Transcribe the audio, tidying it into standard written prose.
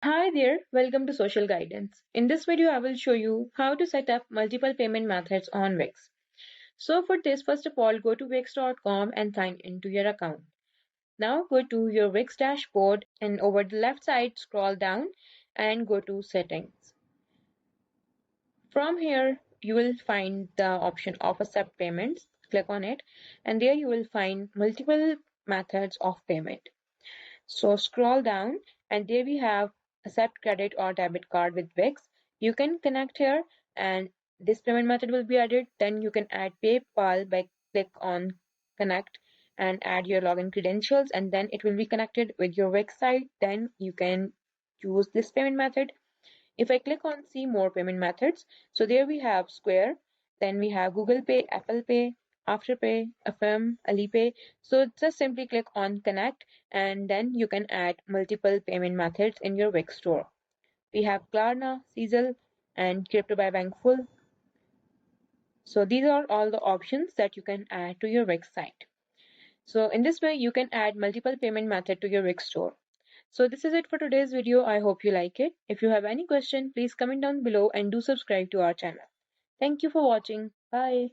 Hi there, welcome to Social Guidance. In this video, I will show you how to set up multiple payment methods on Wix. So for this, first of all, go to wix.com and sign into your account. Now go to your Wix dashboard and over the left side, scroll down and go to settings. From here, you will find the option of accept payments. Click on it and there you will find multiple methods of payment. So scroll down and there we have accept credit or debit card with Wix. You can connect here and this payment method will be added. Then you can add PayPal by click on connect and add your login credentials and then it will be connected with your Wix site. Then you can choose this payment method. If I click on see more payment methods, so there we have Square, then we have Google Pay, Apple Pay, Afterpay, Affirm, Alipay. So just simply click on connect and then you can add multiple payment methods in your Wix store. We have Klarna, Sezzle, and Crypto by Bank Full. So these are all the options that you can add to your Wix site. So in this way, you can add multiple payment method to your Wix store. So this is it for today's video. I hope you like it. If you have any question, please comment down below and do subscribe to our channel. Thank you for watching. Bye.